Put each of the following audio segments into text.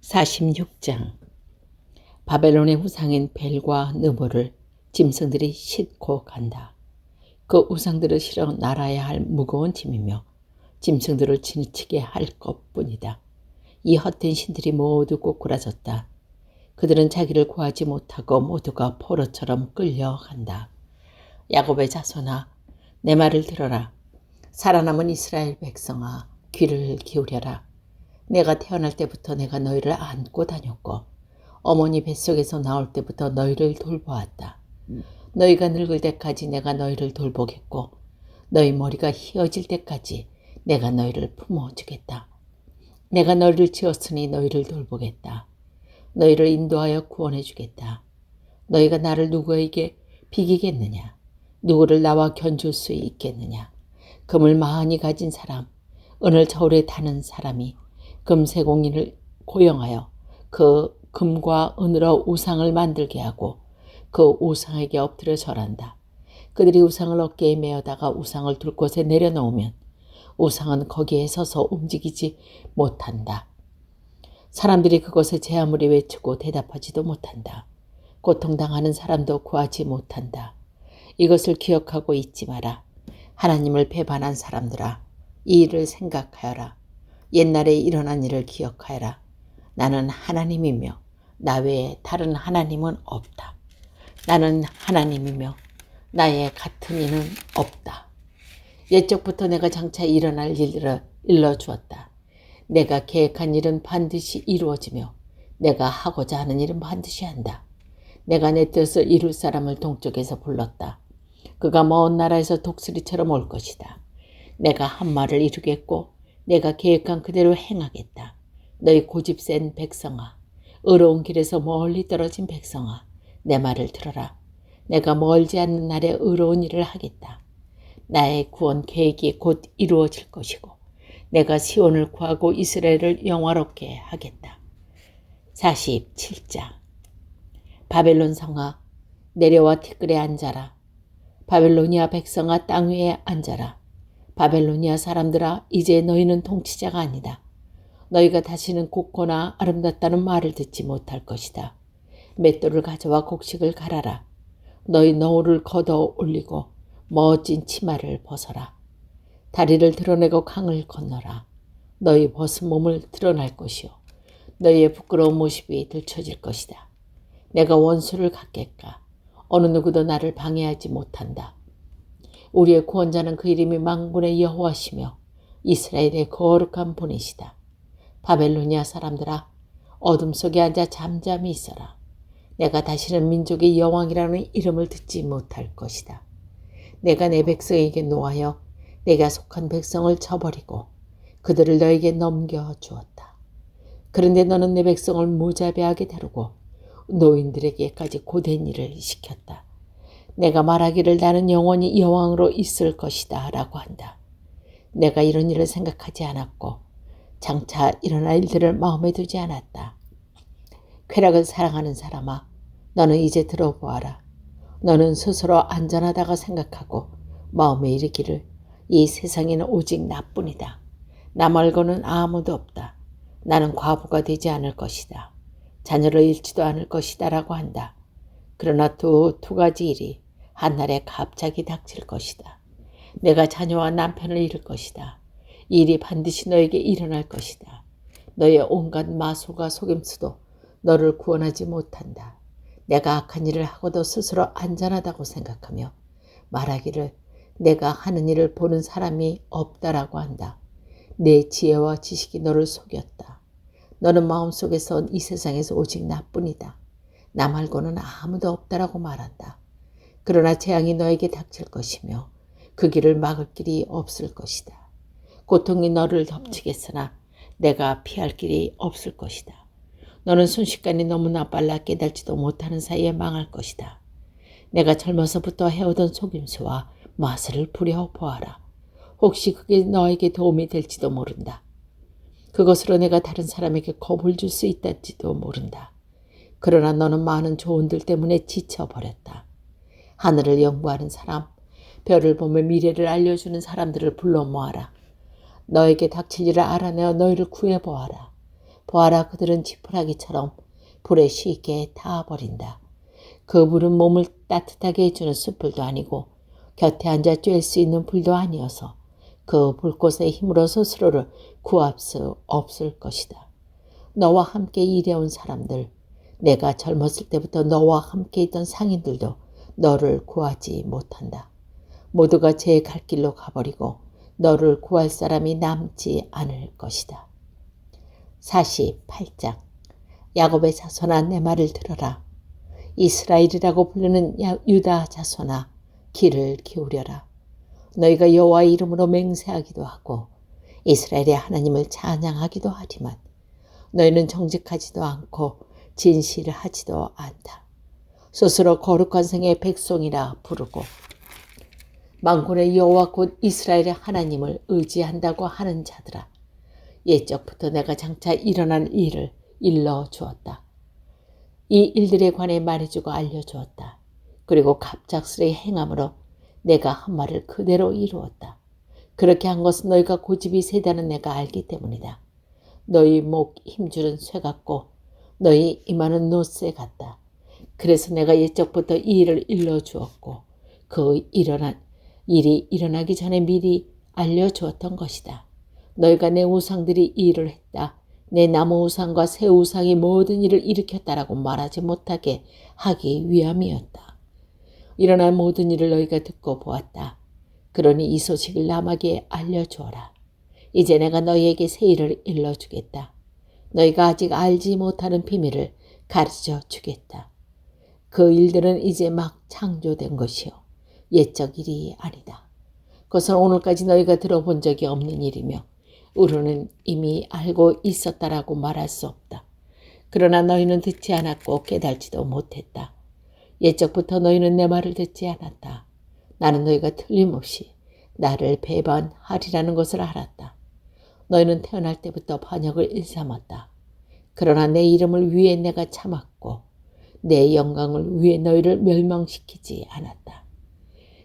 46장. 바벨론의 우상인 벨과 느보를 짐승들이 싣고 간다. 그 우상들을 실어 날아야 할 무거운 짐이며 짐승들을 지치게 할 것뿐이다. 이 헛된 신들이 모두 꼬꾸라졌다. 그들은 자기를 구하지 못하고 모두가 포로처럼 끌려간다. 야곱의 자손아, 내 말을 들어라. 살아남은 이스라엘 백성아, 귀를 기울여라. 내가 태어날 때부터 내가 너희를 안고 다녔고 어머니 뱃속에서 나올 때부터 너희를 돌보았다. 너희가 늙을 때까지 내가 너희를 돌보겠고 너희 머리가 휘어질 때까지 내가 너희를 품어주겠다. 내가 너희를 지었으니 너희를 돌보겠다. 너희를 인도하여 구원해 주겠다. 너희가 나를 누구에게 비기겠느냐? 누구를 나와 견줄 수 있겠느냐? 금을 많이 가진 사람, 은을 저울에 타는 사람이 금세공인을 고용하여 그 금과 은으로 우상을 만들게 하고 그 우상에게 엎드려 절한다. 그들이 우상을 어깨에 메어다가 우상을 둘 곳에 내려놓으면 우상은 거기에 서서 움직이지 못한다. 사람들이 그곳에 제 아무리 외치고 대답하지도 못한다. 고통당하는 사람도 구하지 못한다. 이것을 기억하고 잊지 마라. 하나님을 배반한 사람들아, 이 일을 생각하여라. 옛날에 일어난 일을 기억하여라. 나는 하나님이며 나 외에 다른 하나님은 없다. 나는 하나님이며 나의 같은 이는 없다. 옛적부터 내가 장차 일어날 일들을 일러주었다. 내가 계획한 일은 반드시 이루어지며 내가 하고자 하는 일은 반드시 한다. 내가 내 뜻을 이룰 사람을 동쪽에서 불렀다. 그가 먼 나라에서 독수리처럼 올 것이다. 내가 한 말을 이루겠고 내가 계획한 그대로 행하겠다. 너희 고집센 백성아, 의로운 길에서 멀리 떨어진 백성아, 내 말을 들어라. 내가 멀지 않는 날에 의로운 일을 하겠다. 나의 구원 계획이 곧 이루어질 것이고 내가 시온을 구하고 이스라엘을 영화롭게 하겠다. 47장. 바벨론 성아, 내려와 티끌에 앉아라. 바벨로니아 백성아, 땅 위에 앉아라. 바벨로니아 사람들아, 이제 너희는 통치자가 아니다. 너희가 다시는 곱거나 아름답다는 말을 듣지 못할 것이다. 맷돌을 가져와 곡식을 갈아라. 너희 너울을 걷어 올리고 멋진 치마를 벗어라. 다리를 드러내고 강을 건너라. 너희 벗은 몸을 드러날 것이요 너희의 부끄러운 모습이 들춰질 것이다. 내가 원수를 갖겠까? 어느 누구도 나를 방해하지 못한다. 우리의 구원자는 그 이름이 만군의 여호와시며 이스라엘의 거룩한 분이시다. 바벨로니아 사람들아, 어둠 속에 앉아 잠잠히 있어라. 내가 다시는 민족의 여왕이라는 이름을 듣지 못할 것이다. 내가 내 백성에게 노하여 내가 속한 백성을 쳐버리고 그들을 너에게 넘겨주었다. 그런데 너는 내 백성을 무자비하게 다루고 노인들에게까지 고된 일을 시켰다. 내가 말하기를 나는 영원히 여왕으로 있을 것이다 라고 한다. 내가 이런 일을 생각하지 않았고 장차 일어날 일들을 마음에 두지 않았다. 쾌락을 사랑하는 사람아, 너는 이제 들어보아라. 너는 스스로 안전하다고 생각하고 마음에 이르기를 이 세상에는 오직 나뿐이다. 나 말고는 아무도 없다. 나는 과부가 되지 않을 것이다. 자녀를 잃지도 않을 것이다 라고 한다. 그러나 두 가지 일이 한날에 갑자기 닥칠 것이다. 내가 자녀와 남편을 잃을 것이다. 이 일이 반드시 너에게 일어날 것이다. 너의 온갖 마술과 속임수도 너를 구원하지 못한다. 내가 악한 일을 하고도 스스로 안전하다고 생각하며 말하기를 내가 하는 일을 보는 사람이 없다라고 한다. 내 지혜와 지식이 너를 속였다. 너는 마음속에선 이 세상에서 오직 나뿐이다. 나 말고는 아무도 없다라고 말한다. 그러나 재앙이 너에게 닥칠 것이며 그 길을 막을 길이 없을 것이다. 고통이 너를 덮치겠으나 내가 피할 길이 없을 것이다. 너는 순식간에 너무나 빨라 깨달지도 못하는 사이에 망할 것이다. 내가 젊어서부터 해오던 속임수와 마술을 부려보아라. 혹시 그게 너에게 도움이 될지도 모른다. 그것으로 내가 다른 사람에게 겁을 줄 수 있다지도 모른다. 그러나 너는 많은 조언들 때문에 지쳐버렸다. 하늘을 연구하는 사람, 별을 보며 미래를 알려주는 사람들을 불러 모아라. 너에게 닥칠 일을 알아내어 너희를 구해보아라. 보아라, 그들은 지푸라기처럼 불에 쉽게 타버린다. 그 불은 몸을 따뜻하게 해주는 숯불도 아니고 곁에 앉아 쬐을 수 있는 불도 아니어서 그 불꽃의 힘으로 스스로를 구할 수 없을 것이다. 너와 함께 일해온 사람들, 내가 젊었을 때부터 너와 함께 있던 상인들도 너를 구하지 못한다. 모두가 제 갈 길로 가버리고 너를 구할 사람이 남지 않을 것이다. 48장. 야곱의 자손아, 내 말을 들어라. 이스라엘이라고 부르는 유다 자손아, 귀를 기울여라. 너희가 여호와의 이름으로 맹세하기도 하고 이스라엘의 하나님을 찬양하기도 하지만 너희는 정직하지도 않고 진실을 하지도 않다. 스스로 거룩한 성의 백성이라 부르고 만군의 여호와 곧 이스라엘의 하나님을 의지한다고 하는 자들아, 옛적부터 내가 장차 일어날 일을 일러주었다. 이 일들에 관해 말해주고 알려주었다. 그리고 갑작스레 행함으로 내가 한 말을 그대로 이루었다. 그렇게 한 것은 너희가 고집이 세다는 내가 알기 때문이다. 너희 목 힘주는 쇠 같고 너희 이마는 노쇠 같다. 그래서 내가 옛적부터 이 일을 일러주었고 그 일이 일어나기 전에 미리 알려주었던 것이다. 너희가 내 우상들이 이 일을 했다, 내 나무 우상과 새 우상이 모든 일을 일으켰다라고 말하지 못하게 하기 위함이었다. 일어난 모든 일을 너희가 듣고 보았다. 그러니 이 소식을 남에게 알려주어라. 이제 내가 너희에게 새 일을 일러주겠다. 너희가 아직 알지 못하는 비밀을 가르쳐 주겠다. 그 일들은 이제 막 창조된 것이요 옛적 일이 아니다. 그것은 오늘까지 너희가 들어본 적이 없는 일이며 우리는 이미 알고 있었다라고 말할 수 없다. 그러나 너희는 듣지 않았고 깨달지도 못했다. 옛적부터 너희는 내 말을 듣지 않았다. 나는 너희가 틀림없이 나를 배반하리라는 것을 알았다. 너희는 태어날 때부터 반역을 일삼았다. 그러나 내 이름을 위해 내가 참았고 내 영광을 위해 너희를 멸망시키지 않았다.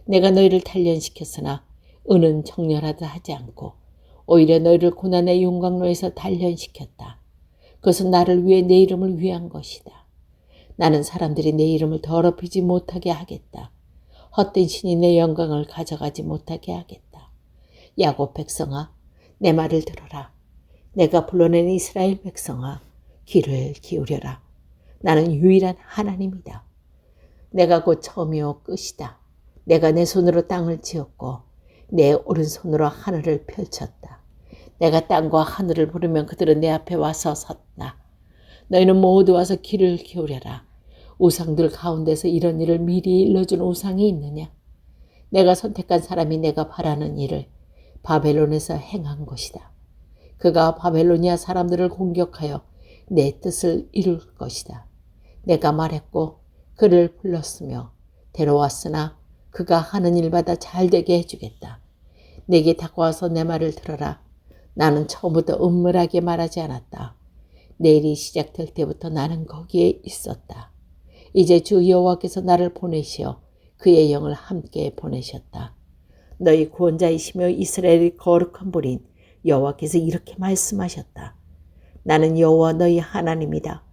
내가 너희를 단련시켰으나 은은 정렬하다 하지 않고 오히려 너희를 고난의 용광로에서 단련시켰다. 그것은 나를 위해 내 이름을 위한 것이다. 나는 사람들이 내 이름을 더럽히지 못하게 하겠다. 헛된 신이 내 영광을 가져가지 못하게 하겠다. 야곱 백성아, 내 말을 들어라. 내가 불러낸 이스라엘 백성아, 귀를 기울여라. 나는 유일한 하나님이다. 내가 곧 처음이요 끝이다. 내가 내 손으로 땅을 지었고 내 오른손으로 하늘을 펼쳤다. 내가 땅과 하늘을 부르면 그들은 내 앞에 와서 섰다. 너희는 모두 와서 귀를 기울여라. 우상들 가운데서 이런 일을 미리 일러준 우상이 있느냐? 내가 선택한 사람이 내가 바라는 일을 바벨론에서 행한 것이다. 그가 바벨로니아 사람들을 공격하여 내 뜻을 이룰 것이다. 내가 말했고 그를 불렀으며 데려왔으나 그가 하는 일마다 잘되게 해주겠다. 내게 다가와서 내 말을 들어라. 나는 처음부터 은밀하게 말하지 않았다. 내일이 시작될 때부터 나는 거기에 있었다. 이제 주 여호와께서 나를 보내시어 그의 영을 함께 보내셨다. 너희 구원자이시며 이스라엘의 거룩한 분인 여호와께서 이렇게 말씀하셨다. 나는 여호와 너희 하나님이다.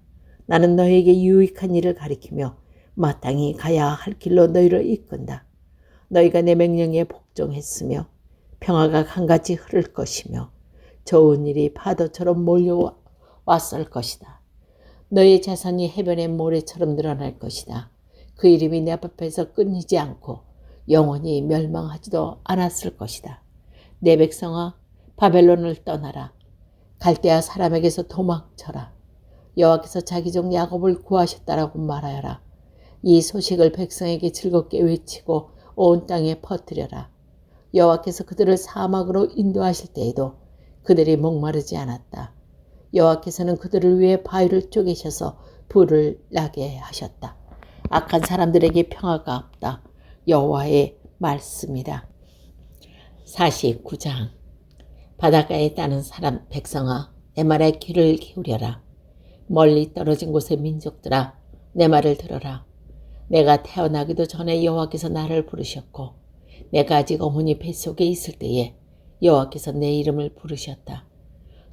나는 너희에게 유익한 일을 가리키며 마땅히 가야 할 길로 너희를 이끈다. 너희가 내 명령에 복종했으며 평화가 강같이 흐를 것이며 좋은 일이 파도처럼 몰려왔을 것이다. 너희의 자손이 해변의 모래처럼 늘어날 것이다. 그 이름이 내 앞에서 끊이지 않고 영원히 멸망하지도 않았을 것이다. 내 백성아, 바벨론을 떠나라. 갈대아 사람에게서 도망쳐라. 여호와께서 자기 종 야곱을 구하셨다라고 말하여라. 이 소식을 백성에게 즐겁게 외치고 온 땅에 퍼뜨려라. 여호와께서 그들을 사막으로 인도하실 때에도 그들이 목마르지 않았다. 여호와께서는 그들을 위해 바위를 쪼개셔서 불을 나게 하셨다. 악한 사람들에게 평화가 없다. 여호와의 말씀이다. 49장. 바닷가에 따는 사람 백성아, 내 말에 귀를 기울여라. 멀리 떨어진 곳의 민족들아, 내 말을 들어라. 내가 태어나기도 전에 여호와께서 나를 부르셨고 내가 아직 어머니 뱃속에 있을 때에 여호와께서 내 이름을 부르셨다.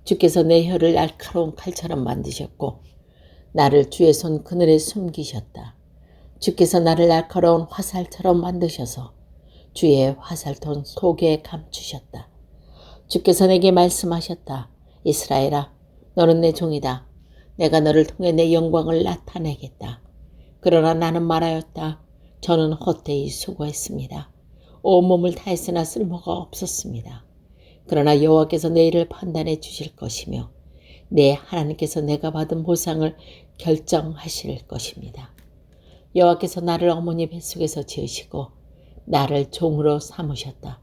주께서 내 혀를 날카로운 칼처럼 만드셨고 나를 주의 손 그늘에 숨기셨다. 주께서 나를 날카로운 화살처럼 만드셔서 주의 화살통 속에 감추셨다. 주께서 내게 말씀하셨다. 이스라엘아, 너는 내 종이다. 내가 너를 통해 내 영광을 나타내겠다. 그러나 나는 말하였다. 저는 헛되이 수고했습니다. 온몸을 다했으나 쓸모가 없었습니다. 그러나 여호와께서 내 일을 판단해 주실 것이며 내 하나님께서 내가 받은 보상을 결정하실 것입니다. 여호와께서 나를 어머니 뱃속에서 지으시고 나를 종으로 삼으셨다.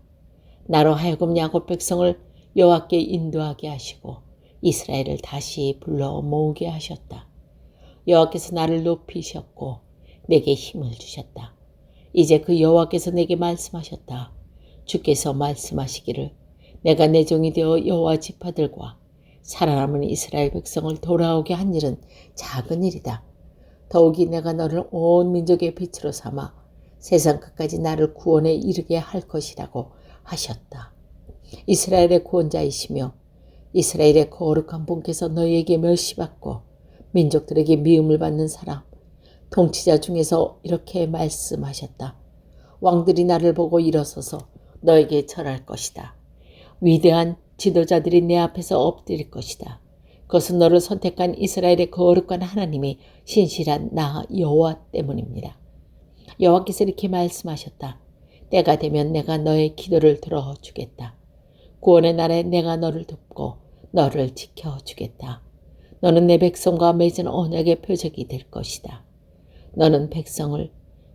나로 하여금 야곱 백성을 여호와께 인도하게 하시고 이스라엘을 다시 불러 모으게 하셨다. 여호와께서 나를 높이셨고 내게 힘을 주셨다. 이제 그 여호와께서 내게 말씀하셨다. 주께서 말씀하시기를 내가 내 종이 되어 여호와 지파들과 살아남은 이스라엘 백성을 돌아오게 한 일은 작은 일이다. 더욱이 내가 너를 온 민족의 빛으로 삼아 세상 끝까지 나를 구원에 이르게 할 것이라고 하셨다. 이스라엘의 구원자이시며 이스라엘의 거룩한 분께서 너희에게 멸시받고 민족들에게 미움을 받는 사람, 통치자 중에서 이렇게 말씀하셨다. 왕들이 나를 보고 일어서서 너에게 절할 것이다. 위대한 지도자들이 내 앞에서 엎드릴 것이다. 그것은 너를 선택한 이스라엘의 거룩한 하나님이 신실한 나 여호와 때문입니다. 여호와께서 이렇게 말씀하셨다. 때가 되면 내가 너의 기도를 들어주겠다. 구원의 날에 내가 너를 돕고 너를 지켜주겠다. 너는 내 백성과 맺은 언약의 표적이 될 것이다. 너는 백성을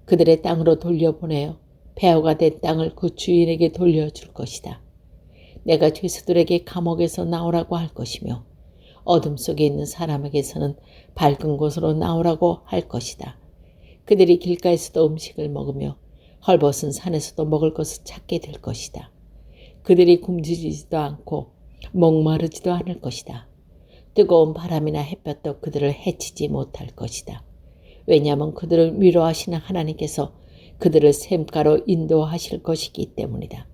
그들의 땅으로 돌려보내어 폐허가 된 땅을 그 주인에게 돌려줄 것이다. 내가 죄수들에게 감옥에서 나오라고 할 것이며 어둠 속에 있는 사람에게서는 밝은 곳으로 나오라고 할 것이다. 그들이 길가에서도 음식을 먹으며 헐벗은 산에서도 먹을 것을 찾게 될 것이다. 그들이 굶주리지도 않고 목마르지도 않을 것이다. 뜨거운 바람이나 햇볕도 그들을 해치지 못할 것이다. 왜냐하면 그들을 위로하시는 하나님께서 그들을 샘가로 인도하실 것이기 때문이다.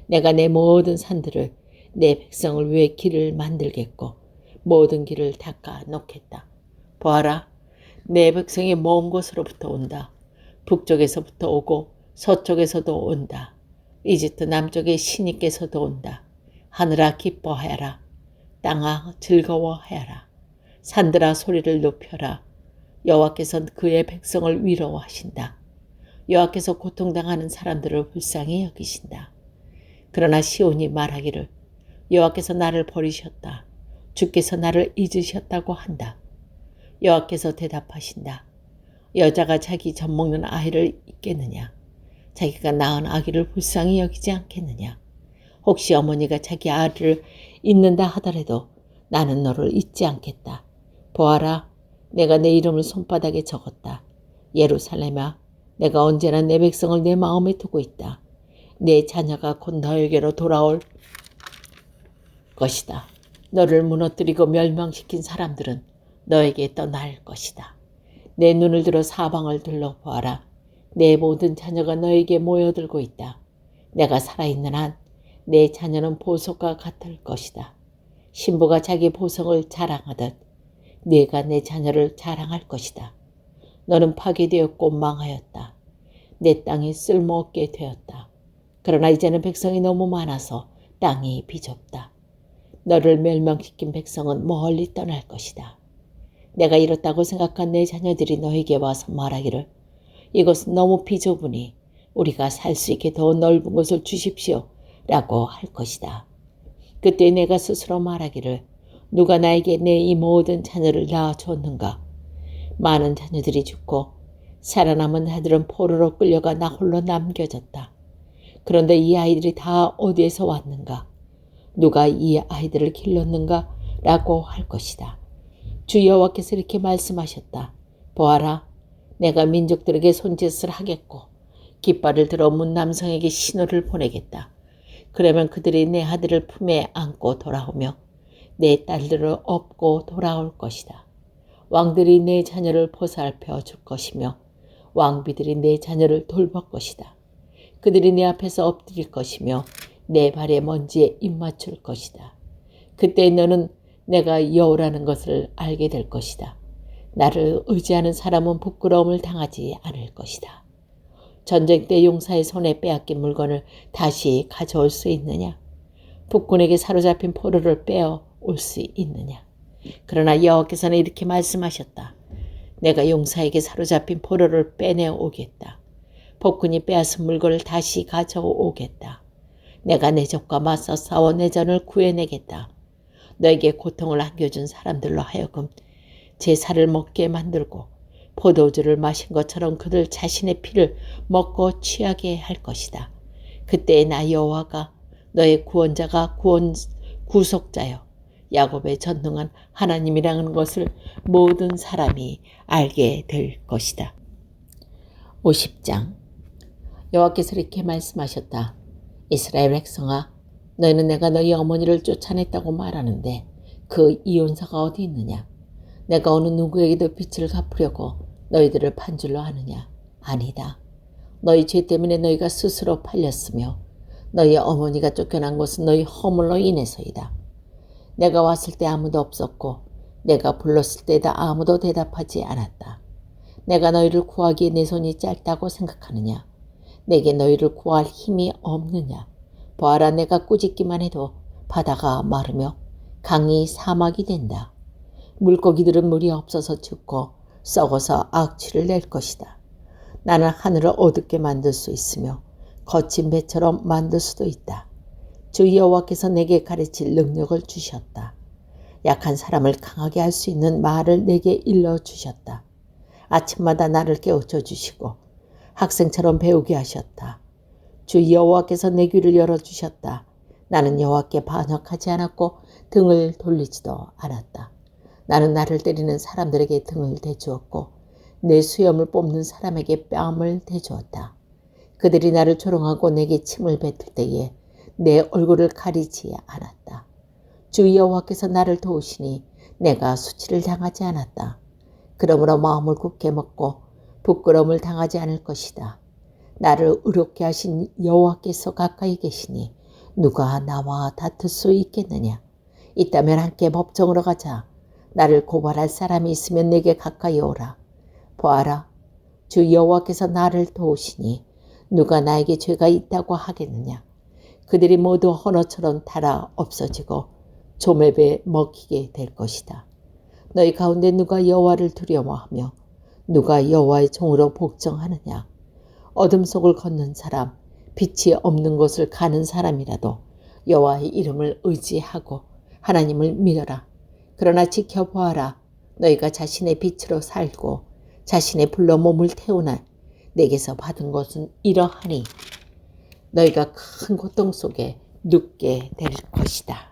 내가 내 모든 산들을 내 백성을 위해 길을 만들겠고 모든 길을 닦아 놓겠다. 보아라, 내 백성이 먼 곳으로부터 온다. 북쪽에서부터 오고 서쪽에서도 온다. 이집트 남쪽의 신이께서도 온다. 하늘아 기뻐하여라. 땅아 즐거워하여라. 산들아 소리를 높여라. 여호와께서 그의 백성을 위로하신다. 여호와께서 고통당하는 사람들을 불쌍히 여기신다. 그러나 시온이 말하기를 여호와께서 나를 버리셨다. 주께서 나를 잊으셨다고 한다. 여호와께서 대답하신다. 여자가 자기 젖먹는 아이를 잊겠느냐? 자기가 낳은 아기를 불쌍히 여기지 않겠느냐? 혹시 어머니가 자기 아들을 잊는다 하더라도 나는 너를 잊지 않겠다. 보아라, 내가 내 이름을 손바닥에 적었다. 예루살렘아, 내가 언제나 내 백성을 내 마음에 두고 있다. 내 자녀가 곧 너에게로 돌아올 것이다. 너를 무너뜨리고 멸망시킨 사람들은 너에게 떠날 것이다. 내 눈을 들어 사방을 둘러보아라. 내 모든 자녀가 너에게 모여들고 있다. 내가 살아있는 한 내 자녀는 보석과 같을 것이다. 신부가 자기 보석을 자랑하듯 네가 내 자녀를 자랑할 것이다. 너는 파괴되었고 망하였다. 내 땅이 쓸모없게 되었다. 그러나 이제는 백성이 너무 많아서 땅이 비좁다. 너를 멸망시킨 백성은 멀리 떠날 것이다. 내가 이렇다고 생각한 내 자녀들이 너에게 와서 말하기를 이것은 너무 비좁으니 우리가 살 수 있게 더 넓은 곳을 주십시오 라고 할 것이다. 그때 내가 스스로 말하기를 누가 나에게 내 이 모든 자녀를 낳아주었는가? 많은 자녀들이 죽고 살아남은 아들은 포로로 끌려가 나 홀로 남겨졌다. 그런데 이 아이들이 다 어디에서 왔는가? 누가 이 아이들을 길렀는가? 라고 할 것이다. 주 여호와께서 이렇게 말씀하셨다. 보아라, 내가 민족들에게 손짓을 하겠고 깃발을 들어 문 남성에게 신호를 보내겠다. 그러면 그들이 내 아들을 품에 안고 돌아오며 내 딸들을 업고 돌아올 것이다. 왕들이 내 자녀를 보살펴 줄 것이며 왕비들이 내 자녀를 돌볼 것이다. 그들이 내 앞에서 엎드릴 것이며 내 발의 먼지에 입맞출 것이다. 그때 너는 내가 여호라는 것을 알게 될 것이다. 나를 의지하는 사람은 부끄러움을 당하지 않을 것이다. 전쟁 때 용사의 손에 빼앗긴 물건을 다시 가져올 수 있느냐? 북군에게 사로잡힌 포로를 빼어 올 수 있느냐? 그러나 여호와께서는 이렇게 말씀하셨다. 내가 용사에게 사로잡힌 포로를 빼내어 오겠다. 북군이 빼앗은 물건을 다시 가져오겠다. 내가 내 적과 맞서 싸워 내 전을 구해내겠다. 너에게 고통을 안겨준 사람들로 하여금 제사를 먹게 만들고 포도주를 마신 것처럼 그들 자신의 피를 먹고 취하게 할 것이다. 그때 나 여호와가 너의 구원자가 구속자여 야곱의 전능한 하나님이라는 것을 모든 사람이 알게 될 것이다. 50장 여호와께서 이렇게 말씀하셨다. 이스라엘 백성아, 너희는 내가 너희 어머니를 쫓아냈다고 말하는데 그 이혼사가 어디 있느냐? 내가 어느 누구에게도 빚을 갚으려고 너희들을 판 줄로 아느냐? 아니다. 너희 죄 때문에 너희가 스스로 팔렸으며 너희 어머니가 쫓겨난 것은 너희 허물로 인해서이다. 내가 왔을 때 아무도 없었고 내가 불렀을 때다 아무도 대답하지 않았다. 내가 너희를 구하기에 내 손이 짧다고 생각하느냐? 내게 너희를 구할 힘이 없느냐? 보아라, 내가 꾸짖기만 해도 바다가 마르며 강이 사막이 된다. 물고기들은 물이 없어서 죽고 썩어서 악취를 낼 것이다. 나는 하늘을 어둡게 만들 수 있으며 거친 배처럼 만들 수도 있다. 주 여호와께서 내게 가르칠 능력을 주셨다. 약한 사람을 강하게 할 수 있는 말을 내게 일러주셨다. 아침마다 나를 깨우쳐 주시고 학생처럼 배우게 하셨다. 주 여호와께서 내 귀를 열어주셨다. 나는 여호와께 반역하지 않았고 등을 돌리지도 않았다. 나는 나를 때리는 사람들에게 등을 대주었고 내 수염을 뽑는 사람에게 뺨을 대주었다. 그들이 나를 조롱하고 내게 침을 뱉을 때에 내 얼굴을 가리지 않았다. 주 여호와께서 나를 도우시니 내가 수치를 당하지 않았다. 그러므로 마음을 굳게 먹고 부끄러움을 당하지 않을 것이다. 나를 의롭게 하신 여호와께서 가까이 계시니 누가 나와 다툴 수 있겠느냐? 있다면 함께 법정으로 가자. 나를 고발할 사람이 있으면 내게 가까이 오라. 보아라, 주 여호와께서 나를 도우시니 누가 나에게 죄가 있다고 하겠느냐? 그들이 모두 헌어처럼 닳아 없어지고 조맵에 먹히게 될 것이다. 너희 가운데 누가 여호와를 두려워하며 누가 여호와의 종으로 복종하느냐? 어둠 속을 걷는 사람, 빛이 없는 곳을 가는 사람이라도 여호와의 이름을 의지하고 하나님을 믿어라. 그러나 지켜보아라. 너희가 자신의 빛으로 살고 자신의 불로 몸을 태우나 내게서 받은 것은 이러하니 너희가 큰 고통 속에 눕게 될 것이다.